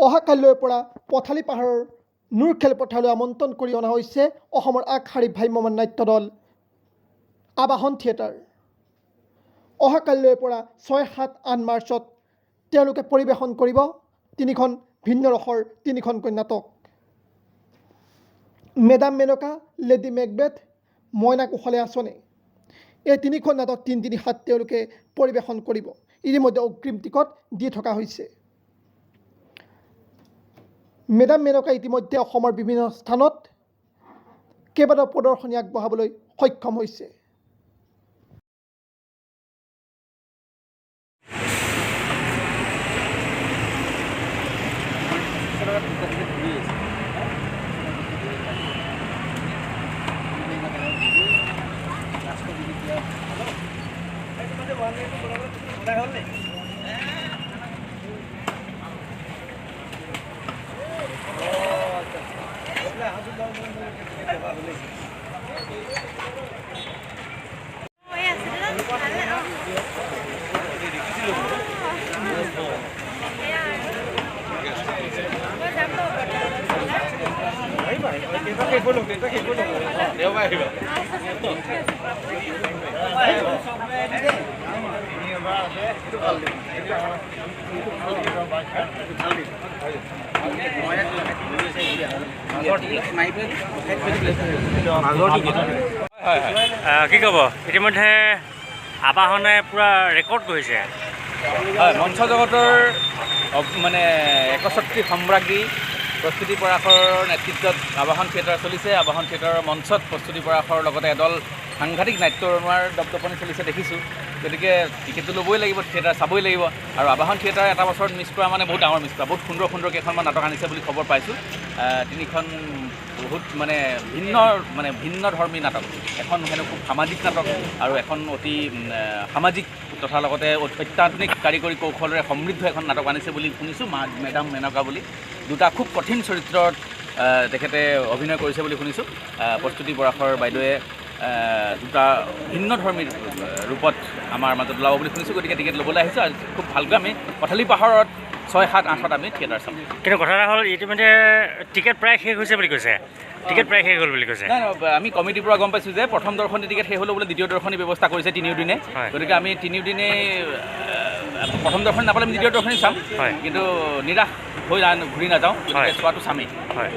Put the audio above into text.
অহাকালিলৈৰ পৰা পথালি পাহাৰৰ নূৰ খেলপথাৰলৈ আমন্ত্ৰণ কৰি অনা হৈছে অসমৰ আগশাৰীৰ ভ্ৰাম্যমাণ নাট্য দল আবাহন থিয়েটাৰ। অহাকালিলৈৰ পৰা 6-7-8 মাৰ্চত তেওঁলোকে পৰিৱেশন কৰিব 3খন ভিন্ন ৰসৰ 3খনকৈ নাটক। মেডাম মেনকা, লেডি মেকবেথ, মইনা কুশলে আঁচনি। এই 3খন নাটক 3-3-7 তেওঁলোকে পৰিৱেশন কৰিব। ইতিমধ্যে অগ্ৰিম টিকট দি থকা হৈছে। মেডাম মেনকা ইতিমধ্যে অসমৰ বিভিন্ন স্থানত কেইবাটাও প্ৰদৰ্শনী আগবঢ়াবলৈ সক্ষম হৈছে। কি ক'ব ইতিমধ্যে আবাহনে পূৰা ৰেকৰ্ড কৰিছে। হয়, মঞ্চ জগতৰ মানে একচ্ছত্ৰী সম্ৰাজ্ঞী প্ৰস্তুতি পৰাশৰৰ নেতৃত্বত আবাহন থিয়েটাৰ চলিছে। আবাহন থিয়েটাৰৰ মঞ্চত প্ৰস্তুতি পৰাশৰৰ লগতে এদল সাংঘাতিক নাট্য ৰনোৱাৰ দপদপনি চলিছে দেখিছোঁ। গতিকে টিকেটটো ল'বই লাগিব, থিয়েটাৰ চাবই লাগিব। আৰু আবাহন থিয়েটাৰ এটা বছৰত মিছ কৰা মানে বহুত ডাঙৰ মিছ কৰা। বহুত সুন্দৰ সুন্দৰ কেইখনমান নাটক আনিছে বুলি খবৰ পাইছোঁ। 3খন বহুত ভিন্ন ধৰ্মী নাটক। এখন হেনো খুব সামাজিক নাটক আৰু এখন অতি সামাজিক তথা লগতে অত্যাধুনিক কাৰিকৰী কৌশলেৰে সমৃদ্ধ এখন নাটক আনিছে বুলি শুনিছোঁ। মেডাম মেনকা বুলি 2টা খুব কঠিন চৰিত্ৰত তেখেতে অভিনয় কৰিছে বুলি শুনিছোঁ। প্ৰস্তুতি পৰাশৰ বাইদেৱে 2টা ভিন্নধৰ্মী ৰূপত আমাৰ মাজত ওলাব বুলি শুনিছোঁ। গতিকে টিকেট ল'বলৈ আহিছোঁ। আৰু খুব ভালকৈ আমি পথালি পাহাৰত 6-7-8 আমি থিয়েটাৰ চাম। কিন্তু কথা এটা হ'ল ইতিমধ্যে টিকেট প্ৰায় শেষ হৈছে বুলি কৈছে। টিকেট প্ৰায় শেষ হ'ল বুলি কৈছে। নাই, আমি কমিটিৰ পৰা গম পাইছোঁ যে প্ৰথম দৰ্শনী টিকেট শেষ হ'লে বোলে দ্বিতীয় দৰ্শনী ব্যৱস্থা কৰিছে 3 দিনে। গতিকে আমি 3 দিনে প্ৰথম দৰ্শনী নাপালে আমি দ্বিতীয় দৰ্শনী চাম। কিন্তু নিৰাশ হৈ ঘূৰি নাযাওঁ। চোৱাটো চামেই। হয়।